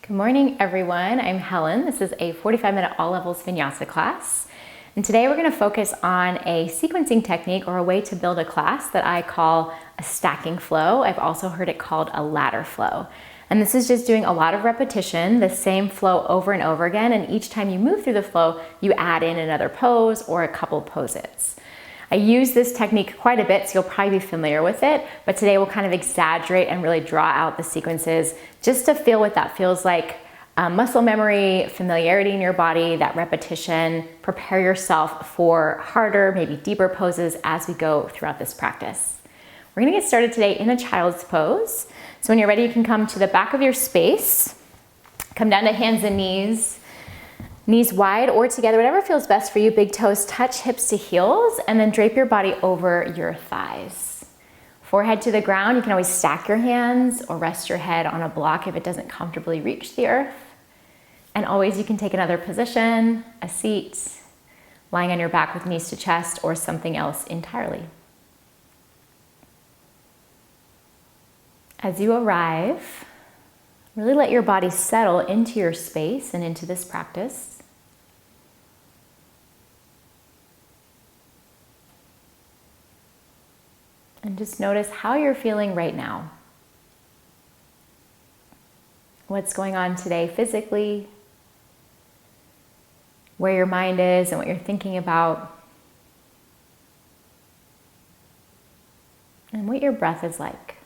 Good morning, everyone. I'm Helen. This is a 45-minute all levels Vinyasa class. And today we're going to focus on a sequencing technique or a way to build a class that I call a stacking flow. I've also heard it called a ladder flow. And this is just doing a lot of repetition, the same flow over and over again. And each time you move through the flow, you add in another pose or a couple poses. I use this technique quite a bit, so you'll probably be familiar with it, but today we'll kind of exaggerate and really draw out the sequences just to feel what that feels like. Muscle memory, familiarity in your body, that repetition, prepare yourself for harder, maybe deeper poses as we go throughout this practice. We're gonna get started today in a child's pose. So when you're ready, you can come to the back of your space, come down to hands and knees wide or together, whatever feels best for you. Big toes touch hips to heels, and then drape your body over your thighs. Forehead to the ground. You can always stack your hands or rest your head on a block if it doesn't comfortably reach the earth. And always you can take another position, a seat, lying on your back with knees to chest, or something else entirely. As you arrive, really let your body settle into your space and into this practice. And just notice how you're feeling right now. What's going on today physically, where your mind is and what you're thinking about, and what your breath is like.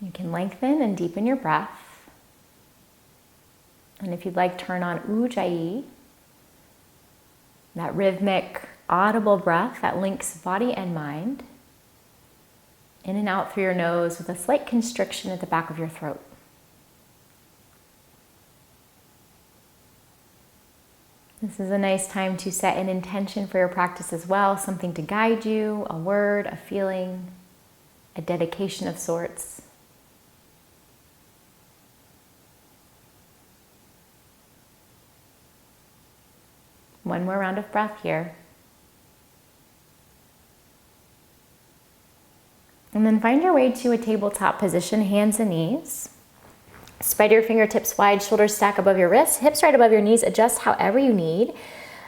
You can lengthen and deepen your breath. And if you'd like, turn on Ujjayi, that rhythmic, audible breath that links body and mind, in and out through your nose with a slight constriction at the back of your throat. This is a nice time to set an intention for your practice as well, something to guide you, a word, a feeling, a dedication of sorts. One more round of breath here. And then find your way to a tabletop position, hands and knees. Spread your fingertips wide, shoulders stack above your wrists, hips right above your knees, adjust however you need.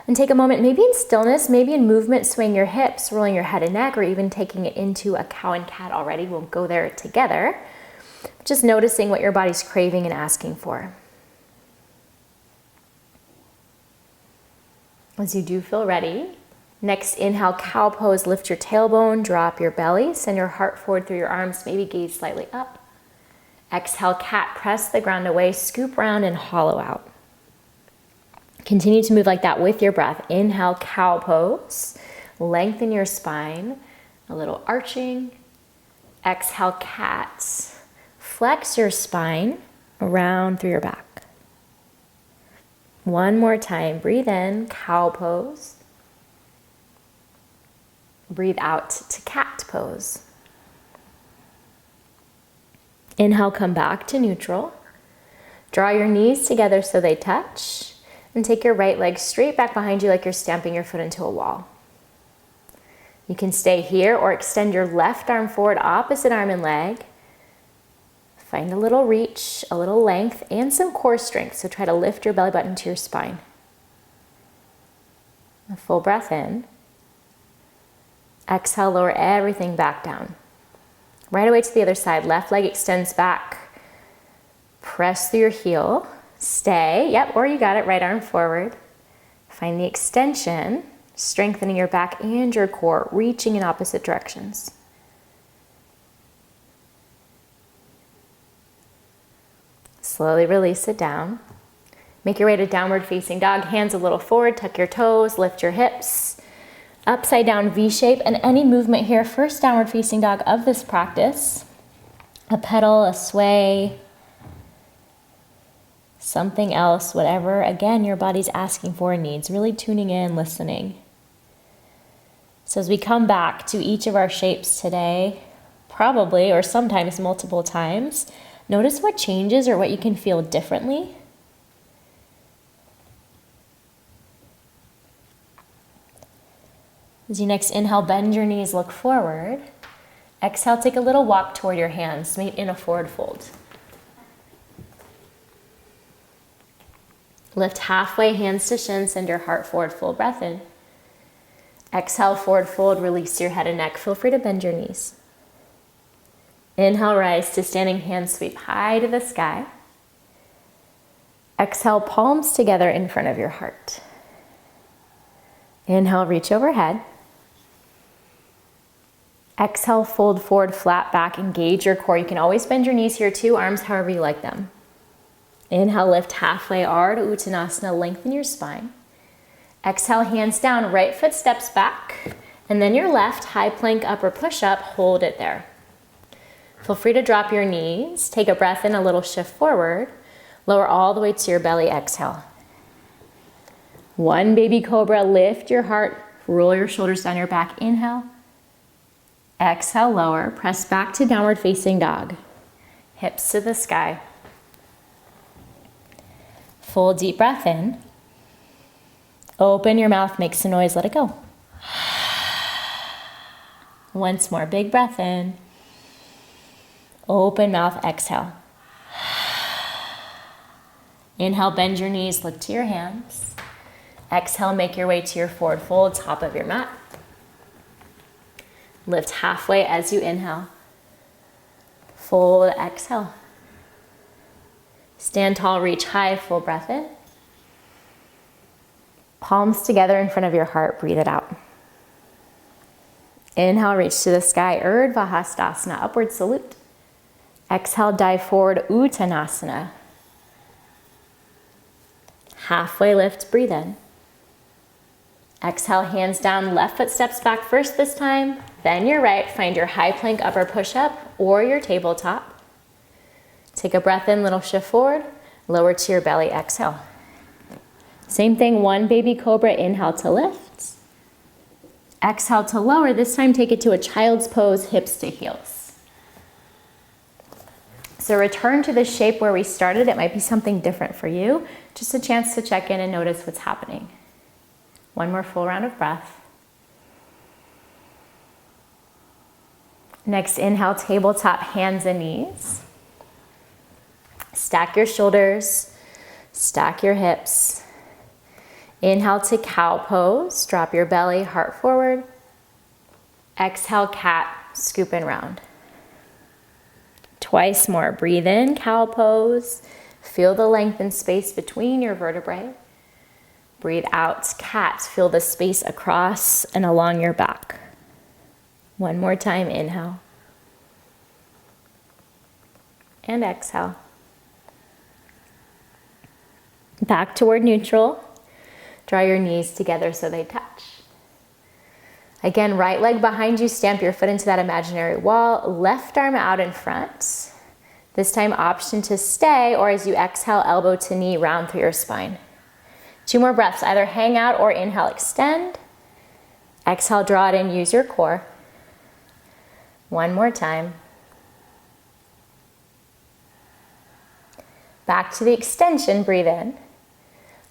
And take a moment, maybe in stillness, maybe in movement, swaying your hips, rolling your head and neck, or even taking it into a cow and cat already. We'll go there together. Just noticing what your body's craving and asking for. As you do feel ready, next inhale, cow pose, lift your tailbone, drop your belly, send your heart forward through your arms, maybe gaze slightly up. Exhale, cat, press the ground away, scoop round and hollow out. Continue to move like that with your breath. Inhale, cow pose, lengthen your spine, a little arching. Exhale, cat, flex your spine around through your back. One more time, breathe in, cow pose. Breathe out to cat pose. Inhale, come back to neutral. Draw your knees together so they touch. And take your right leg straight back behind you like you're stamping your foot into a wall. You can stay here or extend your left arm forward, opposite arm and leg. Find a little reach, a little length, and some core strength. So try to lift your belly button to your spine. A full breath in. Exhale, lower everything back down. Right away to the other side. Left leg extends back. Press through your heel. Stay. Yep, or you got it. Right arm forward. Find the extension, strengthening your back and your core, reaching in opposite directions. Slowly release it down. Make your way to downward facing dog. Hands a little forward, tuck your toes, lift your hips. Upside down V shape, and any movement here, first downward facing dog of this practice. A pedal, a sway, something else, whatever, again, your body's asking for and needs. Really tuning in, listening. So as we come back to each of our shapes today, probably, or sometimes multiple times, notice what changes or what you can feel differently. As you next inhale, bend your knees, look forward. Exhale, take a little walk toward your hands, meet in a forward fold. Lift halfway, hands to shins, send your heart forward, full breath in. Exhale, forward fold, release your head and neck. Feel free to bend your knees. Inhale, rise to standing, hands sweep high to the sky. Exhale, palms together in front of your heart. Inhale, reach overhead. Exhale, fold forward, flat back, engage your core. You can always bend your knees here too, arms however you like them. Inhale, lift halfway, Ardha Uttanasana, lengthen your spine. Exhale, hands down, right foot steps back, and then your left, high plank, upper push-up, hold it there. Feel free to drop your knees, take a breath in, a little shift forward, lower all the way to your belly, exhale. One baby cobra, lift your heart, roll your shoulders down your back, inhale. Exhale, lower, press back to downward facing dog. Hips to the sky. Full deep breath in. Open your mouth, make some noise, let it go. Once more, big breath in. Open mouth, exhale. Inhale, bend your knees, look to your hands. Exhale, make your way to your forward fold, top of your mat. Lift halfway as you inhale. Fold, exhale. Stand tall, reach high, full breath in. Palms together in front of your heart, breathe it out. Inhale, reach to the sky, Urdhva Hastasana, upward salute. Exhale, dive forward, Uttanasana. Halfway lift, breathe in. Exhale, hands down, left foot steps back first this time, then your right, find your high plank upper push-up or your tabletop. Take a breath in, little shift forward, lower to your belly, exhale. Same thing, one baby cobra, inhale to lift. Exhale to lower, this time take it to a child's pose, hips to heels. So return to the shape where we started. It might be something different for you. Just a chance to check in and notice what's happening. One more full round of breath. Next, inhale, tabletop, hands and knees. Stack your shoulders, stack your hips. Inhale to cow pose, drop your belly, heart forward. Exhale, cat, scoop and round. Twice more, breathe in, cow pose. Feel the length and space between your vertebrae. Breathe out, cat, feel the space across and along your back. One more time, inhale. And exhale. Back toward neutral. Draw your knees together so they touch. Again, right leg behind you, stamp your foot into that imaginary wall. Left arm out in front. This time, option to stay, or as you exhale, elbow to knee, round through your spine. 2 more breaths, either hang out or inhale, extend. Exhale, draw it in, use your core. One more time. Back to the extension, breathe in.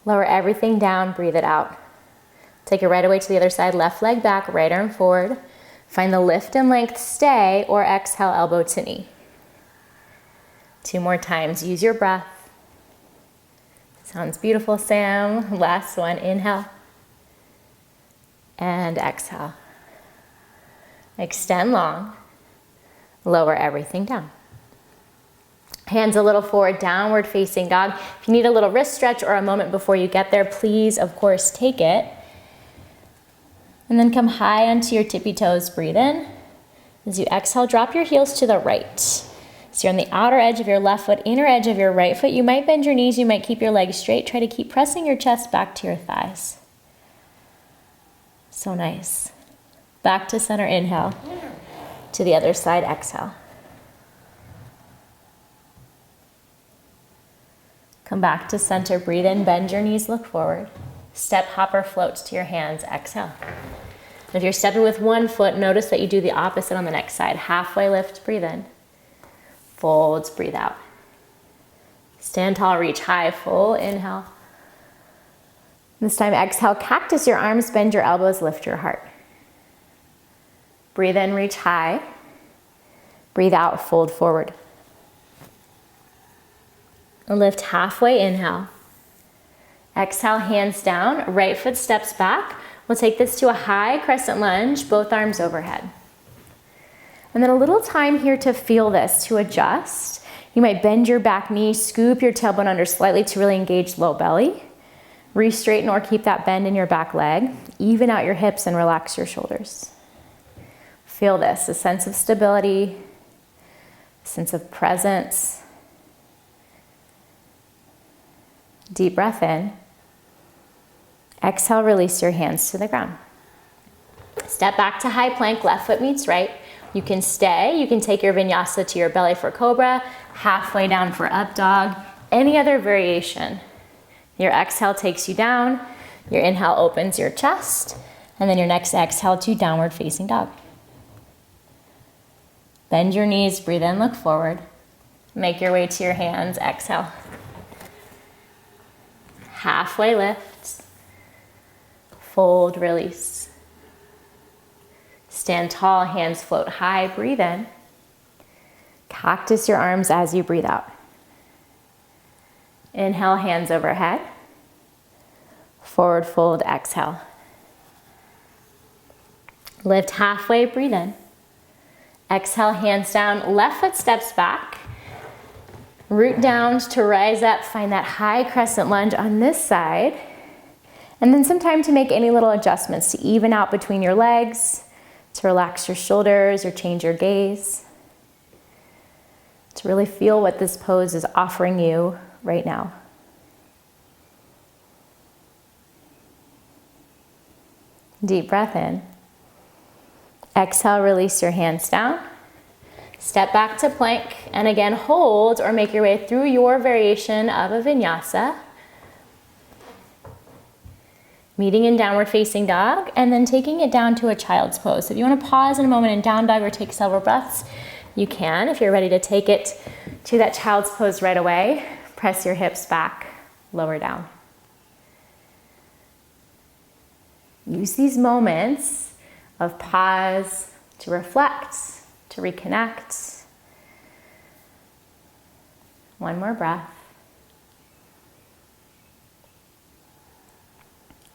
Lower everything down, breathe it out. Take it right away to the other side, left leg back, right arm forward. Find the lift and length, stay, or exhale, elbow to knee. 2 more times, use your breath. Sounds beautiful, Sam. Last one, inhale. And exhale. Extend long. Lower everything down. Hands a little forward, downward facing dog. If you need a little wrist stretch or a moment before you get there, please, of course, take it. And then come high onto your tippy toes, breathe in. As you exhale, drop your heels to the right. So you're on the outer edge of your left foot, inner edge of your right foot. You might bend your knees, you might keep your legs straight. Try to keep pressing your chest back to your thighs. So nice. Back to center, inhale. To the other side, exhale. Come back to center, breathe in, bend your knees, look forward. Step, hop, or float to your hands, exhale. And if you're stepping with one foot, notice that you do the opposite on the next side. Halfway lift, breathe in. Folds, breathe out. Stand tall, reach high, full inhale. This time, exhale, cactus your arms, bend your elbows, lift your heart. Breathe in, reach high. Breathe out, fold forward. Lift halfway, inhale. Exhale, hands down, right foot steps back. We'll take this to a high crescent lunge, both arms overhead. And then a little time here to feel this, to adjust. You might bend your back knee, scoop your tailbone under slightly to really engage low belly. Re-straighten or keep that bend in your back leg. Even out your hips and relax your shoulders. Feel this, a sense of stability, a sense of presence. Deep breath in. Exhale, release your hands to the ground. Step back to high plank, left foot meets right. You can stay, you can take your vinyasa to your belly for Cobra, halfway down for up dog, any other variation. Your exhale takes you down, your inhale opens your chest, and then your next exhale to downward facing dog. Bend your knees, breathe in, look forward. Make your way to your hands, exhale. Halfway lift, fold, release. Stand tall, hands float high, breathe in. Cactus your arms as you breathe out. Inhale, hands overhead. Forward fold, exhale. Lift halfway, breathe in. Exhale, hands down, left foot steps back. Root down to rise up, find that high crescent lunge on this side. And then some time to make any little adjustments to even out between your legs, to relax your shoulders or change your gaze. To really feel what this pose is offering you right now. Deep breath in. Exhale, release your hands down. Step back to plank, and again, hold or make your way through your variation of a vinyasa. Meeting in downward facing dog, and then taking it down to a child's pose. So if you want to pause in a moment in down dog or take several breaths, you can. If you're ready to take it to that child's pose right away, press your hips back, lower down. Use these moments of pause to reflect, to reconnect. One more breath.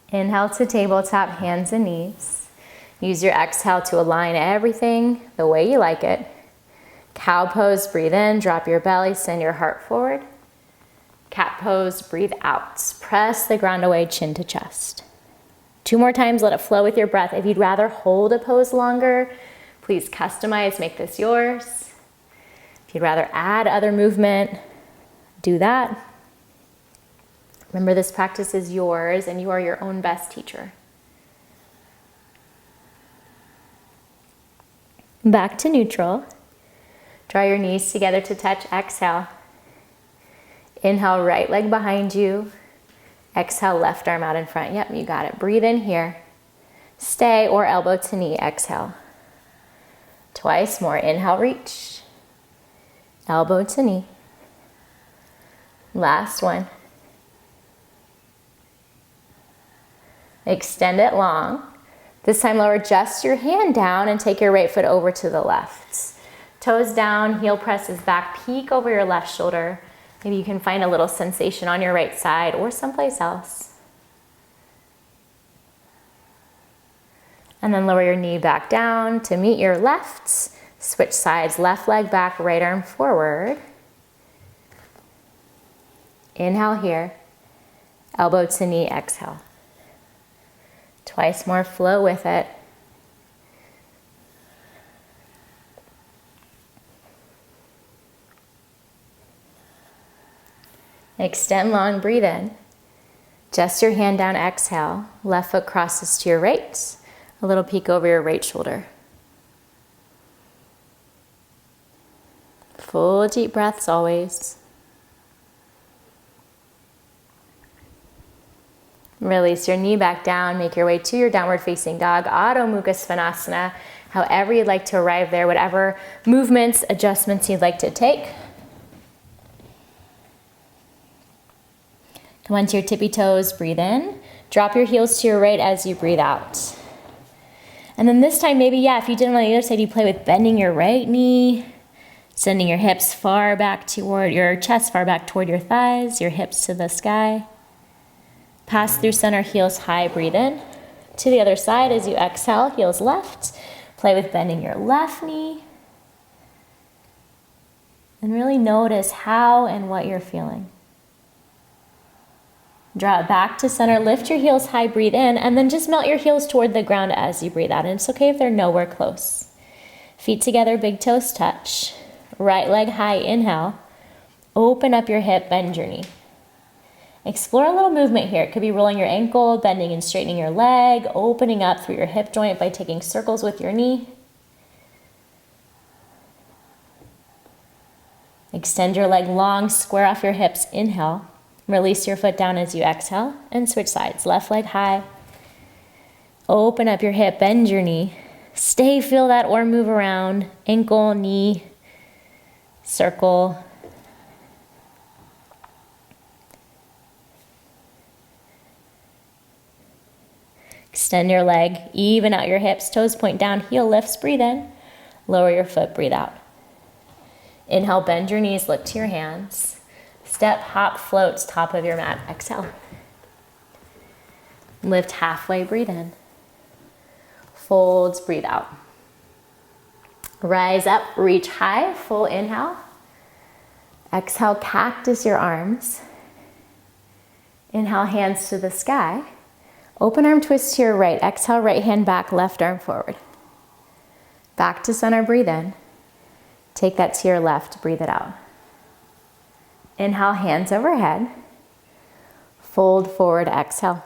Inhale to tabletop, hands and knees. Use your exhale to align everything the way you like it. Cow pose, breathe in, drop your belly, send your heart forward. Cat pose, breathe out. Press the ground away, chin to chest. 2 more times, let it flow with your breath. If you'd rather hold a pose longer, please customize, make this yours. If you'd rather add other movement, do that. Remember, this practice is yours and you are your own best teacher. Back to neutral. Draw your knees together to touch, exhale. Inhale, right leg behind you. Exhale, left arm out in front. Yep, you got it. Breathe in here. Stay or elbow to knee, exhale. Twice more. Inhale, reach. Elbow to knee. Last one. Extend it long. This time lower just your hand down and take your right foot over to the left. Toes down, heel presses back, peek over your left shoulder. Maybe you can find a little sensation on your right side or someplace else. And then lower your knee back down to meet your left. Switch sides, left leg back, right arm forward. Inhale here. Elbow to knee, exhale. Twice more, flow with it. Extend long, breathe in. Just your hand down, exhale. Left foot crosses to your right. A little peek over your right shoulder. Full deep breaths always. Release your knee back down, make your way to your downward facing dog, Adho Mukha Svanasana, however you'd like to arrive there, whatever movements, adjustments you'd like to take. Come onto your tippy toes, breathe in. Drop your heels to your right as you breathe out. And then this time, maybe, if you did it on the other side, you play with bending your right knee, Sending your hips far back toward your chest, far back toward your thighs, your hips to the sky. Pass through center, heels high, breathe in. To the other side as you exhale, heels left. Play with bending your left knee. And really notice how and what you're feeling. Draw it back to center, lift your heels high, breathe in, and then just melt your heels toward the ground as you breathe out. And it's okay if they're nowhere close. Feet together, big toes touch. Right leg high, inhale. Open up your hip, bend your knee. Explore a little movement here. It could be rolling your ankle, bending and straightening your leg, opening up through your hip joint by taking circles with your knee. Extend your leg long, square off your hips, inhale. Release your foot down as you exhale and switch sides. Left leg high. Open up your hip, bend your knee. Stay, feel that, or move around. Ankle, knee, circle. Extend your leg, even out your hips, toes point down, heel lifts, breathe in. Lower your foot, breathe out. Inhale, bend your knees, look to your hands. Step, hop, floats, top of your mat, exhale. Lift halfway, breathe in. Folds, breathe out. Rise up, reach high, full inhale. Exhale, cactus your arms. Inhale, hands to the sky. Open arm twist to your right. Exhale, right hand back, left arm forward. Back to center, breathe in. Take that to your left, breathe it out. Inhale, hands overhead. Fold forward, exhale.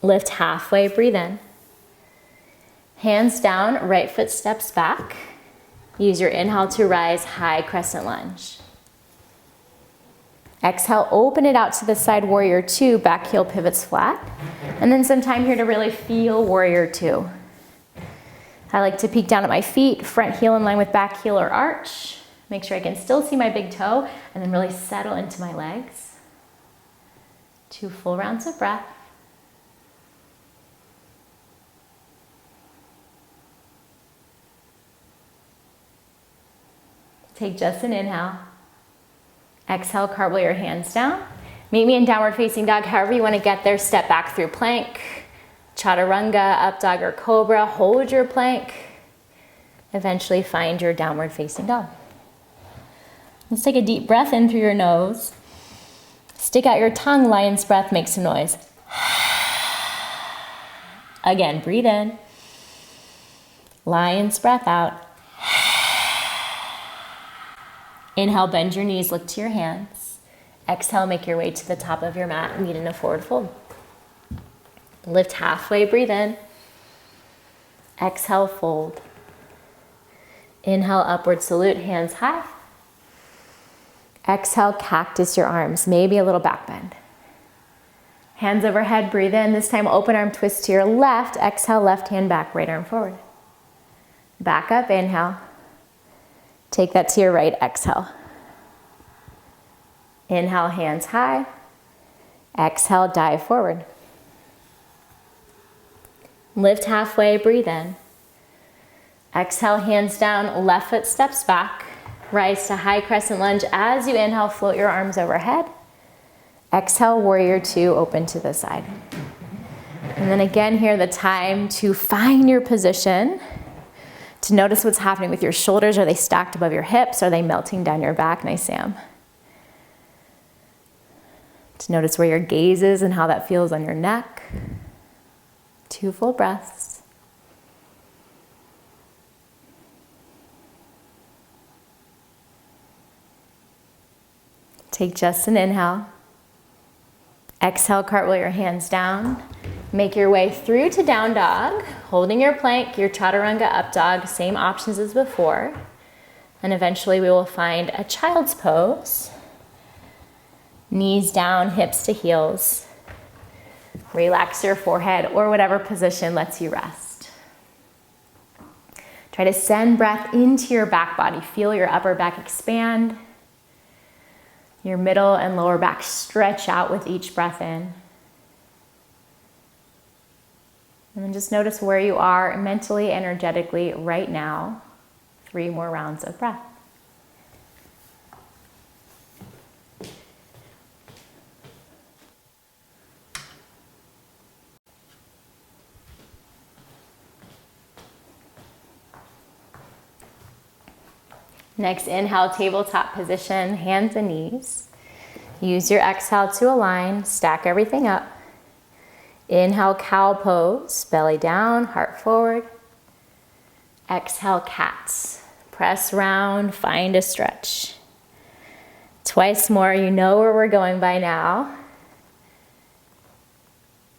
Lift halfway, breathe in. Hands down, right foot steps back. Use your inhale to rise, high crescent lunge. Exhale, open it out to the side, warrior two, back heel pivots flat. And then some time here to really feel warrior two. I like to peek down at my feet, front heel in line with back heel or arch. Make sure I can still see my big toe and then really settle into my legs. 2 full rounds of breath. Take just an inhale. Exhale, cartwheel your hands down. Meet me in downward facing dog. However you want to get there, step back through plank, chaturanga, up dog or cobra. Hold your plank. Eventually find your downward facing dog. Let's take a deep breath in through your nose. Stick out your tongue, lion's breath, make some noise. Again, breathe in. Lion's breath out. Inhale, bend your knees, look to your hands. Exhale, make your way to the top of your mat, meet in a forward fold. Lift halfway, breathe in. Exhale, fold. Inhale, upward salute, hands high. Exhale, cactus your arms, maybe a little back bend. Hands overhead, breathe in. This time, open arm twist to your left. Exhale, left hand back, right arm forward. Back up, inhale. Take that to your right, exhale. Inhale, hands high. Exhale, dive forward. Lift halfway, breathe in. Exhale, hands down, left foot steps back. Rise to high crescent lunge. As you inhale, float your arms overhead. Exhale, warrior two, open to the side. And then again here, the time to find your position, to notice what's happening with your shoulders. Are they stacked above your hips? Are they melting down your back? Nice, Sam. To notice where your gaze is and how that feels on your neck. 2 full breaths. Take just an inhale. Exhale, cartwheel your hands down. Make your way through to down dog, holding your plank, your chaturanga up dog, same options as before. And eventually we will find a child's pose. Knees down, hips to heels. Relax your forehead or whatever position lets you rest. Try to send breath into your back body. Feel your upper back expand. Your middle and lower back stretch out with each breath in. And then just notice where you are mentally, energetically right now 3 more rounds of breath. Next, inhale, tabletop position, hands and knees. Use your exhale to align, stack everything up. Inhale, cow pose, belly down, heart forward. Exhale, cats. Press round, find a stretch. Twice more, you know where we're going by now.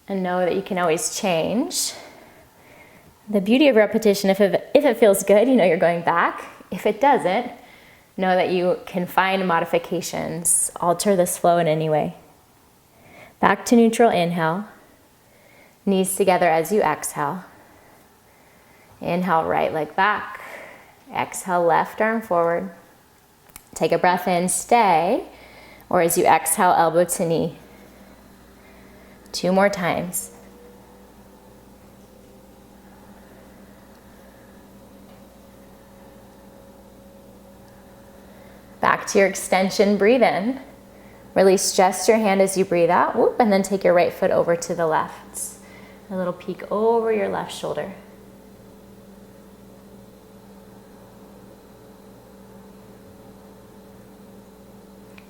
And know that you can always change. The beauty of repetition, if it feels good, you know you're going back. If it doesn't, know that you can find modifications, alter this flow in any way. Back to neutral, inhale. Knees together as you exhale. Inhale, right leg back. Exhale, left arm forward. Take a breath in, stay. Or as you exhale, elbow to knee. 2 more times. Back to your extension, breathe in. Release just your hand as you breathe out, whoop, and then take your right foot over to the left. A little peek over your left shoulder.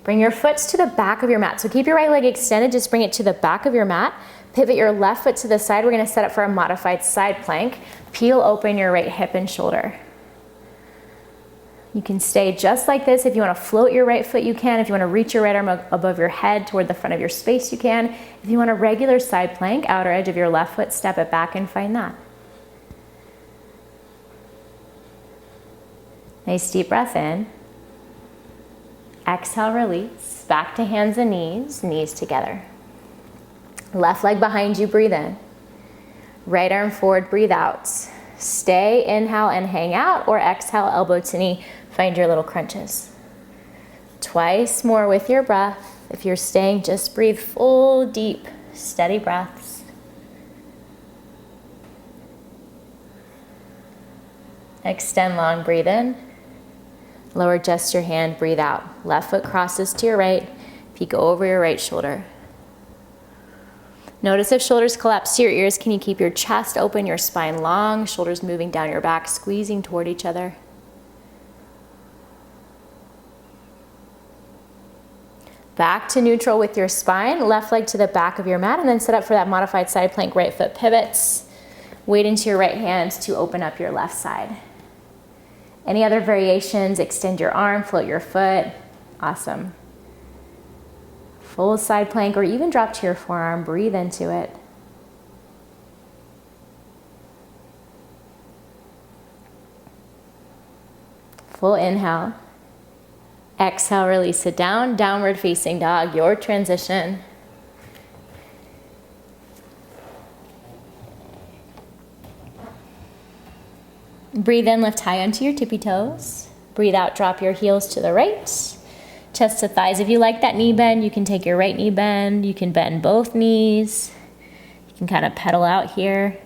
Bring your foot to the back of your mat. So keep your right leg extended, just bring it to the back of your mat. Pivot your left foot to the side. We're gonna set up for a modified side plank. Peel open your right hip and shoulder. You can stay just like this. If you want to float your right foot, you can. If you want to reach your right arm above your head toward the front of your space, you can. If you want a regular side plank, outer edge of your left foot, step it back and find that. Nice deep breath in. Exhale, release. Back to hands and knees together. Left leg behind you, breathe in. Right arm forward, breathe out. Stay, inhale and hang out, or exhale, elbow to knee. Find your little crunches. Twice more with your breath. If you're staying, just breathe full, deep, steady breaths. Extend long, breathe in. Lower just your hand, breathe out. Left foot crosses to your right, peek over your right shoulder. Notice if shoulders collapse to your ears, can you keep your chest open, your spine long, shoulders moving down your back, squeezing toward each other. Back to neutral with your spine, left leg to the back of your mat, and then set up for that modified side plank, right foot pivots. Weight into your right hand to open up your left side. Any other variations, extend your arm, float your foot. Awesome. Full side plank, or even drop to your forearm, breathe into it. Full inhale. Exhale, release it down, downward facing dog, your transition. Breathe in, lift high onto your tippy toes. Breathe out, drop your heels to the right. Chest to thighs. If you like that knee bend, you can take your right knee bend. You can bend both knees. You can kind of pedal out here.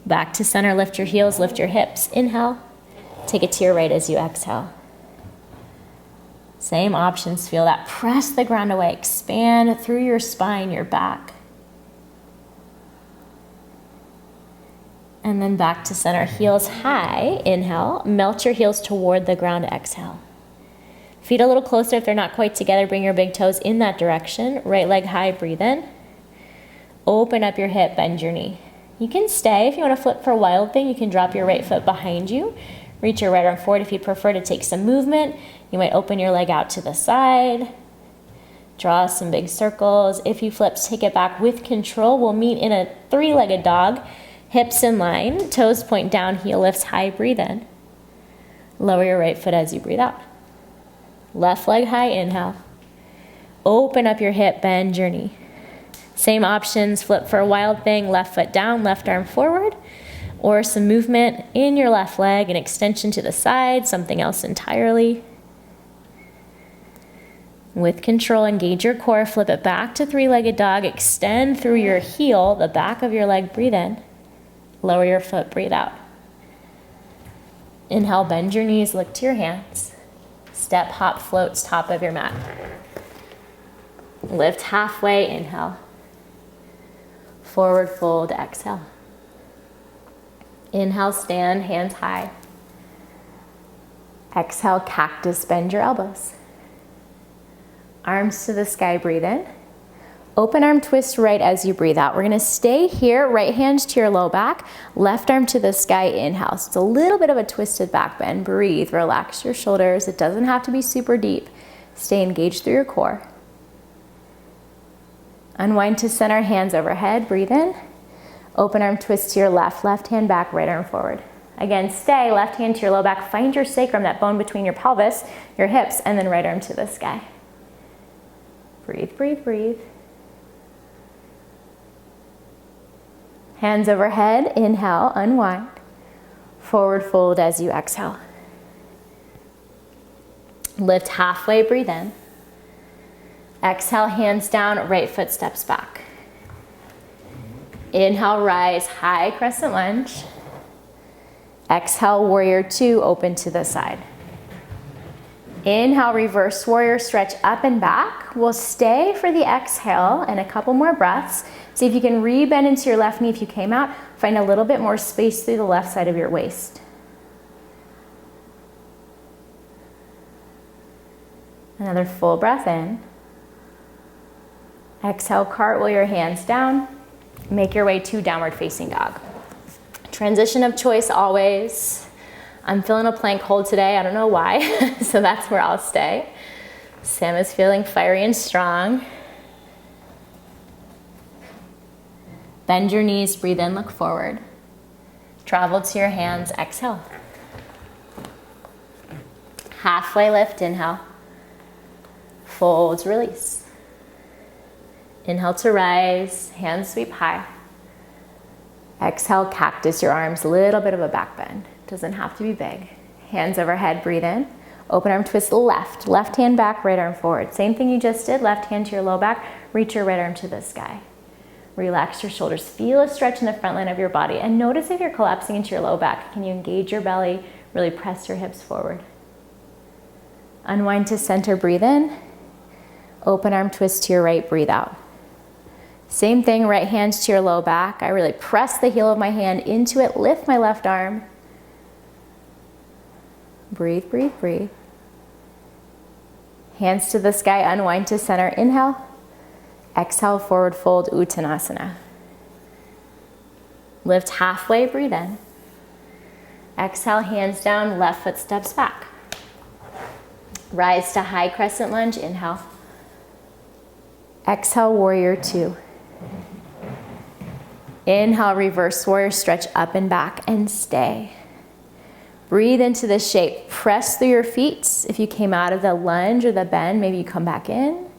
Back to center, lift your heels, lift your hips. Inhale. Take it to your right as you exhale. Same options. Feel that. Press the ground away. Expand through your spine, your back. And then back to center, heels high. Inhale. Melt your heels toward the ground. Exhale. Feet a little closer if they're not quite together. Bring your big toes in that direction. Right leg high. Breathe in. Open up your hip. Bend your knee. You can stay. If you want to flip for wild thing, you can drop your right foot behind you. Reach your right arm forward. If you prefer to take some movement, you might open your leg out to the side. Draw some big circles. If you flip, take it back with control. We'll meet in a 3-legged dog. Hips in line, toes point down, heel lifts high, breathe in. Lower your right foot as you breathe out. Left leg high, inhale. Open up your hip, bend your knee. Same options, flip for a wild thing, left foot down, left arm forward, or some movement in your left leg, an extension to the side, something else entirely. With control, engage your core, flip it back to 3-legged dog, extend through your heel, the back of your leg, breathe in. Lower your foot, breathe out. Inhale, bend your knees, look to your hands. Step, hop, floats, top of your mat. Lift halfway, inhale. Forward fold, exhale. Inhale, stand, hands high. Exhale, cactus, bend your elbows. Arms to the sky, breathe in. Open arm twist right as you breathe out. We're gonna stay here, right hand to your low back, left arm to the sky, inhale. So it's a little bit of a twisted back bend. Breathe, relax your shoulders. It doesn't have to be super deep. Stay engaged through your core. Unwind to center, hands overhead, breathe in. Open arm twist to your left, left hand back, right arm forward. Again, stay, left hand to your low back, find your sacrum, that bone between your pelvis, your hips, and then right arm to the sky. Breathe, breathe, breathe. Hands overhead, inhale, unwind. Forward fold as you exhale. Lift halfway, breathe in. Exhale, hands down, right foot steps back. Inhale, rise, high crescent lunge. Exhale, warrior two, open to the side. Inhale, reverse warrior, stretch up and back. We'll stay for the exhale and a couple more breaths. See if you can re-bend into your left knee if you came out. Find a little bit more space through the left side of your waist. Another full breath in. Exhale, cartwheel your hands down. Make your way to downward facing dog. Transition of choice always. I'm feeling a plank hold today, I don't know why, so that's where I'll stay. Sam is feeling fiery and strong. Bend your knees, breathe in, look forward. Travel to your hands, exhale. Halfway lift, inhale. Fold, release. Inhale to rise, hands sweep high. Exhale, cactus your arms, a little bit of a back bend. Doesn't have to be big. Hands overhead, breathe in. Open arm twist left, left hand back, right arm forward. Same thing you just did, left hand to your low back, reach your right arm to the sky. Relax your shoulders, feel a stretch in the front line of your body, and notice if you're collapsing into your low back. Can you engage your belly, really press your hips forward. Unwind to center, breathe in. Open arm twist to your right, breathe out. Same thing, right hand to your low back. I really press the heel of my hand into it, lift my left arm. Breathe, breathe, breathe. Hands to the sky, unwind to center, inhale. Exhale, forward fold, Uttanasana. Lift halfway, breathe in. Exhale, hands down, left foot steps back. Rise to high crescent lunge, inhale. Exhale, warrior two. Inhale, reverse warrior, stretch up and back and stay. Breathe into this shape. Press through your feet. If you came out of the lunge or the bend, maybe you come back in.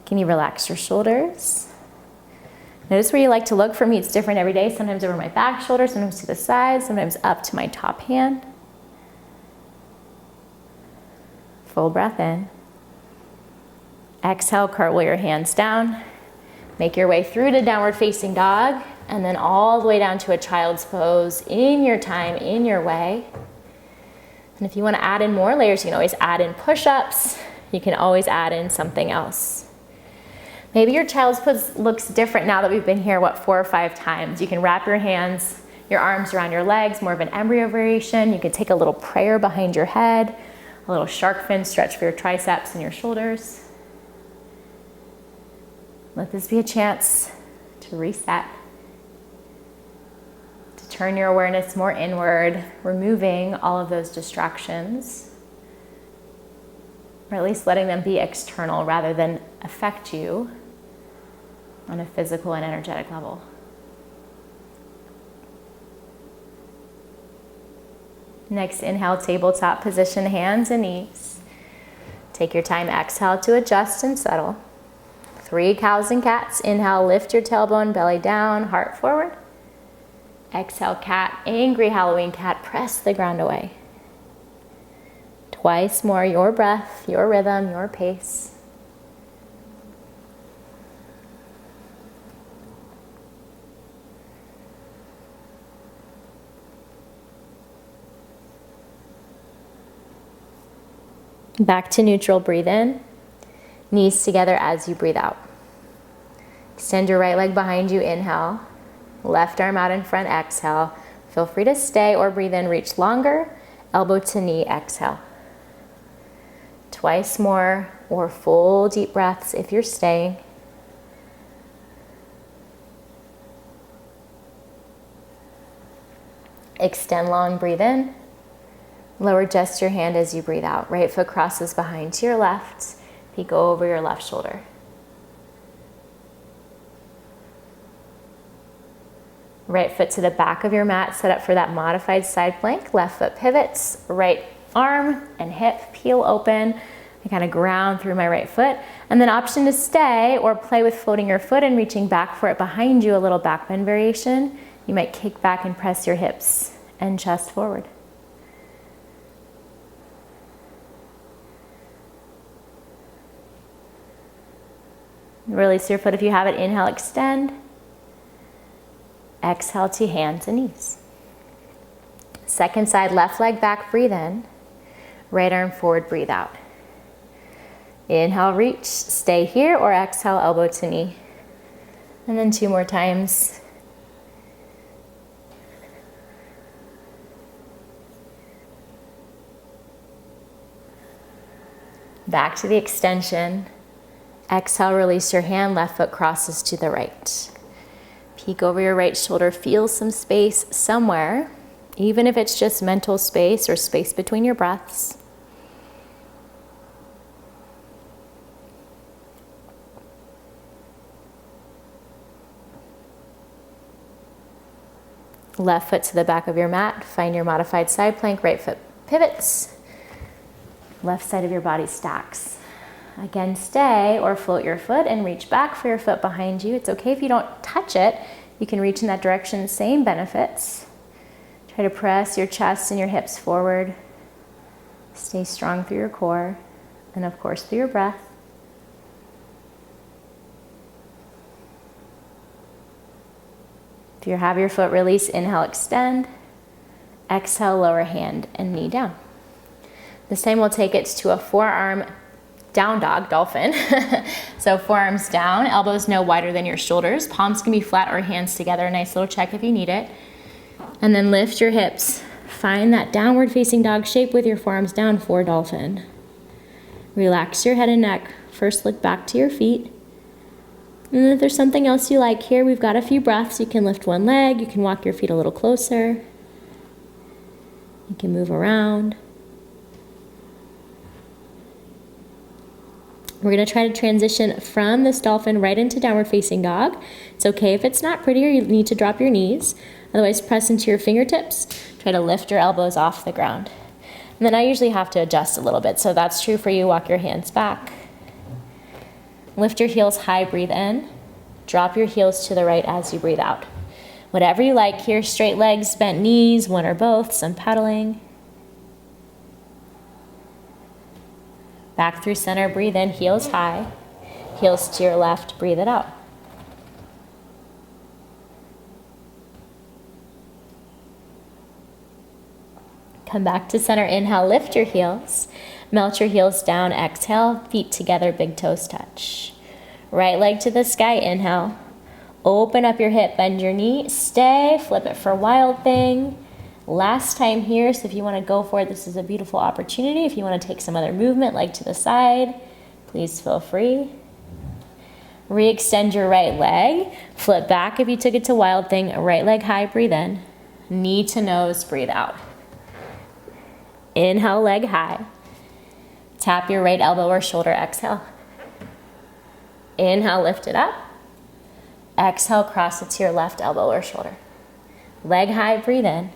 Can you relax your shoulders? Notice where you like to look. For me, it's different every day. Sometimes over my back shoulder, sometimes to the side, sometimes up to my top hand. Full breath in. Exhale, cartwheel your hands down. Make your way through to downward facing dog, and then all the way down to a child's pose in your time, in your way. And if you want to add in more layers, you can always add in push-ups. You can always add in something else. Maybe your child's pose looks different now that we've been here, 4 or 5 times. You can wrap your hands, your arms around your legs, more of an embryo variation. You can take a little prayer behind your head, a little shark fin stretch for your triceps and your shoulders. Let this be a chance to reset, to turn your awareness more inward, removing all of those distractions, or at least letting them be external rather than affect you on a physical and energetic level. Next, inhale, tabletop position, hands and knees. Take your time, exhale to adjust and settle. 3 cows and cats. Inhale, lift your tailbone, belly down, heart forward. Exhale, cat, angry Halloween cat, press the ground away. Twice more, your breath, your rhythm, your pace. Back to neutral, breathe in. Knees together as you breathe out. Extend your right leg behind you, inhale. Left arm out in front, exhale. Feel free to stay or breathe in, reach longer. Elbow to knee, exhale. Twice more, or full deep breaths if you're staying. Extend long, breathe in. Lower just your hand as you breathe out. Right foot crosses behind to your left. Peek over your left shoulder. Right foot to the back of your mat, set up for that modified side plank. Left foot pivots, right arm and hip peel open. I kind of ground through my right foot. And then option to stay or play with floating your foot and reaching back for it behind you, a little back bend variation. You might kick back and press your hips and chest forward. Release your foot if you have it. Inhale, extend. Exhale to hands and knees. Second side, left leg back, breathe in. Right arm forward, breathe out. Inhale, reach, stay here, or exhale, elbow to knee. And then 2 more times. Back to the extension. Exhale, release your hand, left foot crosses to the right. Peek over your right shoulder, feel some space somewhere, even if it's just mental space or space between your breaths. Left foot to the back of your mat, find your modified side plank, right foot pivots, left side of your body stacks. Again, stay or float your foot and reach back for your foot behind you. It's okay if you don't touch it. You can reach in that direction, same benefits. Try to press your chest and your hips forward. Stay strong through your core and of course through your breath. If you have your foot release, inhale, extend. Exhale, lower hand and knee down. This time we'll take it to a forearm down dog, dolphin. So forearms down, elbows no wider than your shoulders. Palms can be flat or hands together. A nice little check if you need it. And then lift your hips. Find that downward facing dog shape with your forearms down for dolphin. Relax your head and neck. First look back to your feet. And then if there's something else you like here, we've got a few breaths. You can lift one leg. You can walk your feet a little closer. You can move around. We're going to try to transition from this dolphin right into downward facing dog. It's okay if it's not pretty or you need to drop your knees. Otherwise, press into your fingertips. Try to lift your elbows off the ground. And then I usually have to adjust a little bit, so that's true for you. Walk your hands back. Lift your heels high, breathe in. Drop your heels to the right as you breathe out. Whatever you like here, straight legs, bent knees, one or both, some pedaling. Back through center, breathe in, heels high. Heels to your left, breathe it out. Come back to center, inhale, lift your heels. Melt your heels down, exhale, feet together, big toes touch. Right leg to the sky, inhale. Open up your hip, bend your knee, stay, flip it for wild thing. Last time here, so if you want to go for it, this is a beautiful opportunity. If you want to take some other movement, leg to the side, please feel free. Re-extend your right leg. Flip back if you took it to wild thing. Right leg high, breathe in. Knee to nose, breathe out. Inhale, leg high. Tap your right elbow or shoulder, exhale. Inhale, lift it up. Exhale, cross it to your left elbow or shoulder. Leg high, breathe in.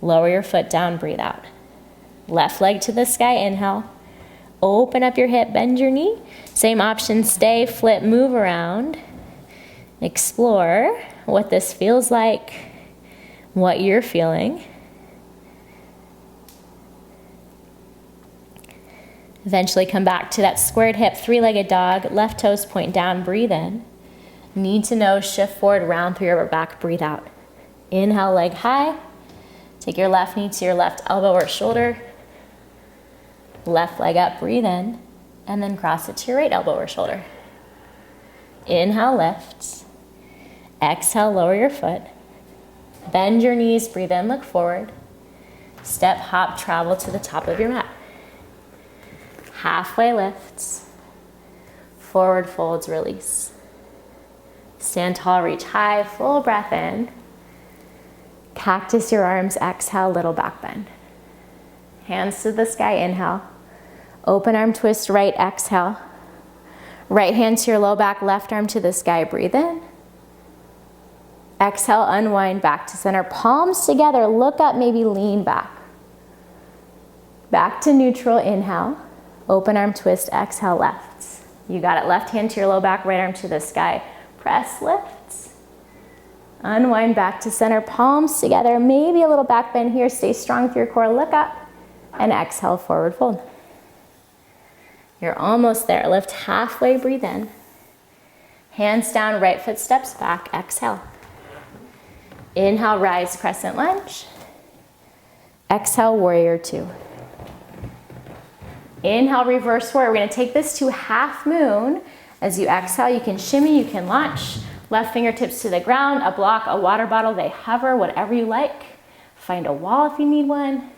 Lower your foot down, breathe out. Left leg to the sky, inhale. Open up your hip, bend your knee. Same option, stay, flip, move around. Explore what this feels like, what you're feeling. Eventually come back to that squared hip, three-legged dog. Left toes point down, breathe in. Knee to nose, shift forward, round through your back, breathe out. Inhale, leg high. Take your left knee to your left elbow or shoulder. Left leg up, breathe in, and then cross it to your right elbow or shoulder. Inhale, lift. Exhale, lower your foot. Bend your knees, breathe in, look forward. Step, hop, travel to the top of your mat. Halfway lifts. Forward folds, release. Stand tall, reach high, full breath in. Cactus your arms, exhale, little back bend. Hands to the sky, inhale. Open arm twist, right, exhale. Right hand to your low back, left arm to the sky, breathe in. Exhale, unwind back to center. Palms together, look up, maybe lean back. Back to neutral, inhale. Open arm twist, exhale, left. You got it, left hand to your low back, right arm to the sky. Press, lift. Unwind back to center, palms together, maybe a little back bend here. Stay strong through your core, look up. And exhale, forward fold. You're almost there. Lift halfway, breathe in. Hands down, right foot steps back, exhale. Inhale, rise, crescent lunge. Exhale, warrior two. Inhale, reverse warrior. We're gonna take this to half moon. As you exhale, you can shimmy, you can launch. Left fingertips to the ground, a block, a water bottle, they hover, whatever you like. Find a wall if you need one.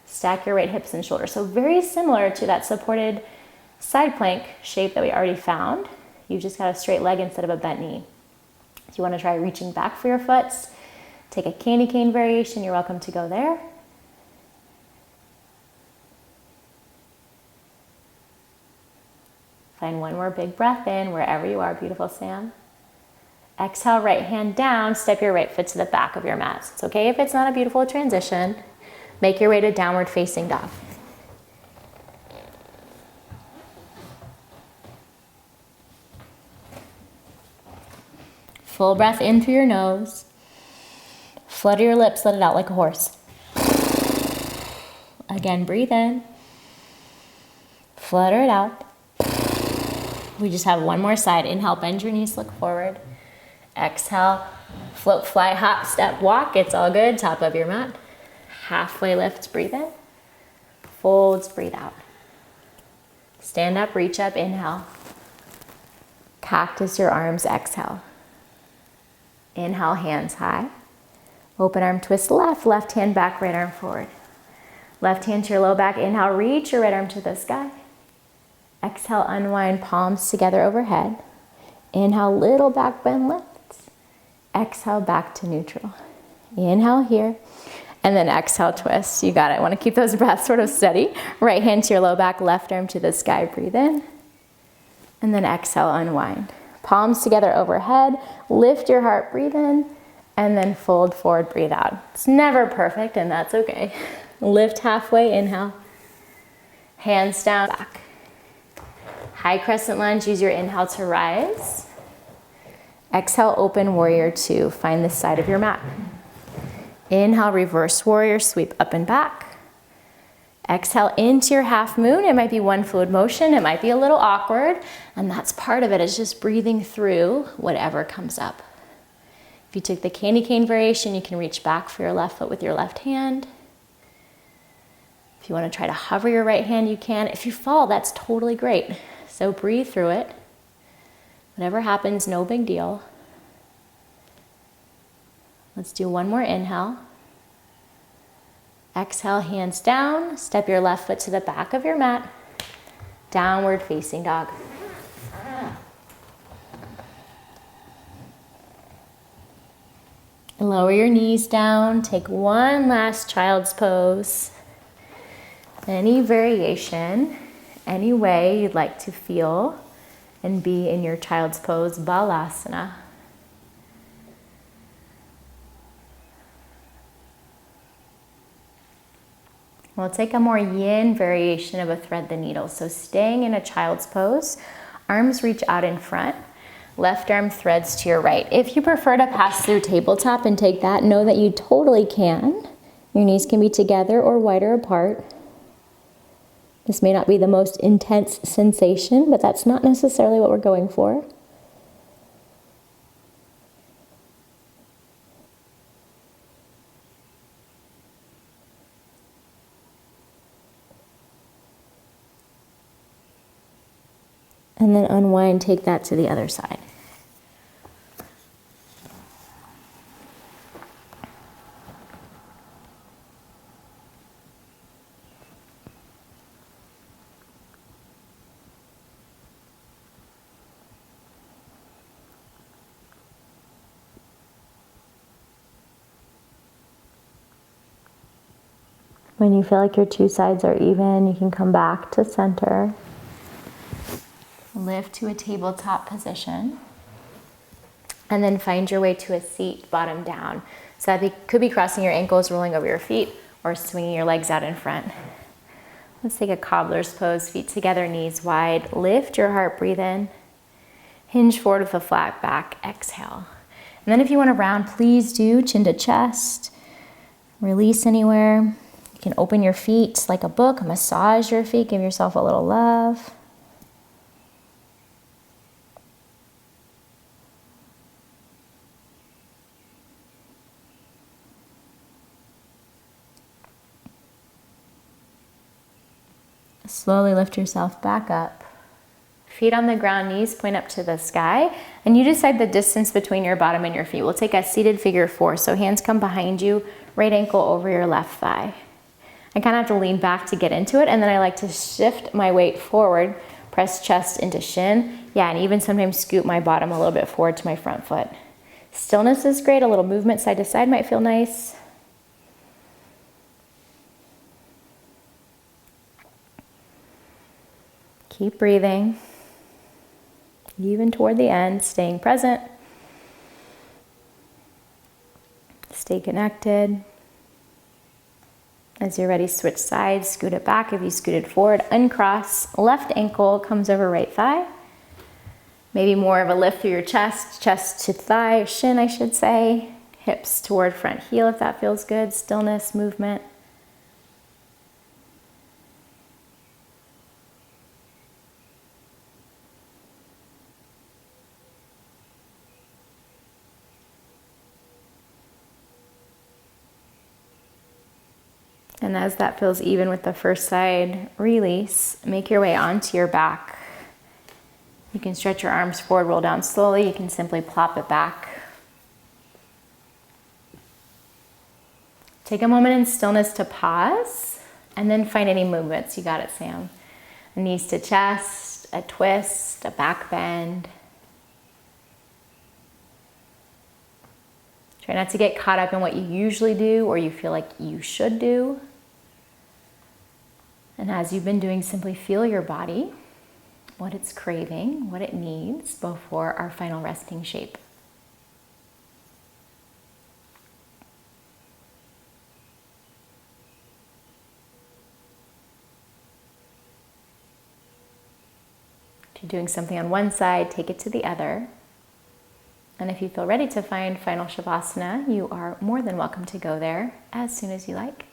Stack your right hips and shoulders. So very similar to that supported side plank shape that we already found. You just got a straight leg instead of a bent knee. If you want to try reaching back for your foot, take a candy cane variation, you're welcome to go there. Find one more big breath in wherever you are, beautiful Sam. Exhale, right hand down, step your right foot to the back of your mat. It's okay if it's not a beautiful transition. Make your way to downward facing dog. Full breath in through your nose. Flutter your lips, let it out like a horse. Again, breathe in. Flutter it out. We just have one more side. Inhale, bend your knees, look forward. Exhale, float, fly, hop, step, walk. It's all good, top of your mat. Halfway lifts, breathe in. Folds, breathe out. Stand up, reach up, inhale. Cactus your arms, exhale. Inhale, hands high. Open arm twist left, left hand back, right arm forward. Left hand to your low back, inhale, reach your right arm to the sky. Exhale, unwind, palms together overhead. Inhale, little back bend, lift. Exhale, back to neutral. Inhale here. And then exhale, twist. You got it. I want to keep those breaths sort of steady. Right hand to your low back, left arm to the sky. Breathe in. And then exhale, unwind. Palms together overhead. Lift your heart, breathe in. And then fold forward, breathe out. It's never perfect, and that's okay. Lift halfway, inhale. Hands down, back. High crescent lunge, use your inhale to rise. Exhale, open warrior two. Find the side of your mat. Inhale, reverse warrior, sweep up and back. Exhale into your half moon. It might be one fluid motion. It might be a little awkward. And that's part of it, is just breathing through whatever comes up. If you took the candy cane variation, you can reach back for your left foot with your left hand. If you want to try to hover your right hand, you can. If you fall, that's totally great. So breathe through it. Whatever happens, no big deal. Let's do one more inhale. Exhale, hands down. Step your left foot to the back of your mat. Downward facing dog. Lower your knees down. Take one last child's pose. Any variation, any way you'd like to feel and be in your child's pose, Balasana. We'll take a more yin variation of a thread the needle. So staying in a child's pose, arms reach out in front, left arm threads to your right. If you prefer to pass through tabletop and take that, know that you totally can. Your knees can be together or wider apart. This may not be the most intense sensation, but that's not necessarily what we're going for. And then unwind, take that to the other side. When you feel like your two sides are even, you can come back to center. Lift to a tabletop position. And then find your way to a seat, bottom down. So that could be crossing your ankles, rolling over your feet, or swinging your legs out in front. Let's take a cobbler's pose, feet together, knees wide. Lift your heart, breathe in. Hinge forward with a flat back, exhale. And then if you want to round, please do, chin to chest. Release anywhere. You can open your feet like a book, massage your feet, give yourself a little love. Slowly lift yourself back up. Feet on the ground, knees point up to the sky, and you decide the distance between your bottom and your feet. We'll take a seated figure 4. So hands come behind you, right ankle over your left thigh. I kind of have to lean back to get into it, and then I like to shift my weight forward, press chest into shin. Yeah, and even sometimes scoot my bottom a little bit forward to my front foot. Stillness is great. A little movement side to side might feel nice. Keep breathing. Even toward the end, staying present. Stay connected. As you're ready, switch sides, scoot it back. If you scooted forward, uncross. Left ankle comes over right thigh. Maybe more of a lift through your chest, chest to thigh, shin, I should say. Hips toward front heel if that feels good. Stillness, movement. And as that feels even with the first side, release. Make your way onto your back. You can stretch your arms forward, roll down slowly. You can simply plop it back. Take a moment in stillness to pause, and then find any movements. You got it, Sam. A knees to chest, a twist, a back bend. Try not to get caught up in what you usually do or you feel like you should do. And as you've been doing, simply feel your body, what it's craving, what it needs before our final resting shape. If you're doing something on one side, take it to the other. And if you feel ready to find final Shavasana, you are more than welcome to go there as soon as you like.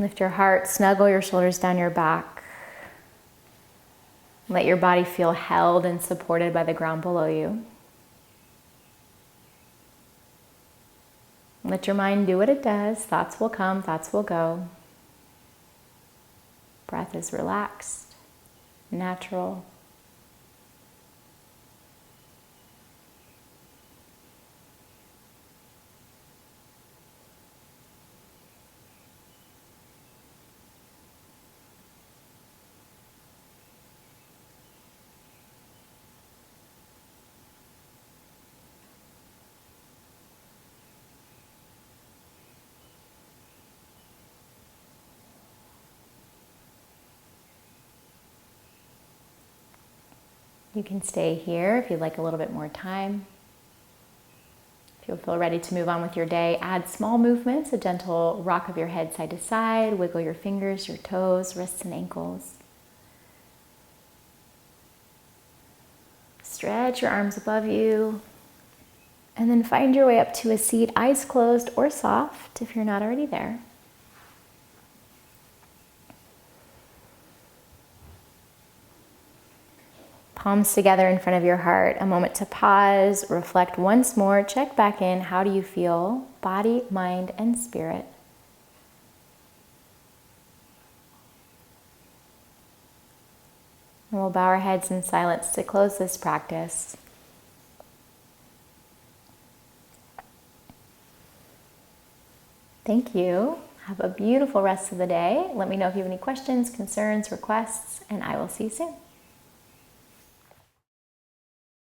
Lift your heart, snuggle your shoulders down your back. Let your body feel held and supported by the ground below you. Let your mind do what it does. Thoughts will come, thoughts will go. Breath is relaxed, natural. You can stay here if you'd like a little bit more time. If you'll feel ready to move on with your day, add small movements, a gentle rock of your head side to side, wiggle your fingers, your toes, wrists, and ankles. Stretch your arms above you, and then find your way up to a seat, eyes closed or soft if you're not already there. Palms together in front of your heart. A moment to pause, reflect once more, check back in. How do you feel? Body, mind, and spirit. And we'll bow our heads in silence to close this practice. Thank you. Have a beautiful rest of the day. Let me know if you have any questions, concerns, requests, and I will see you soon.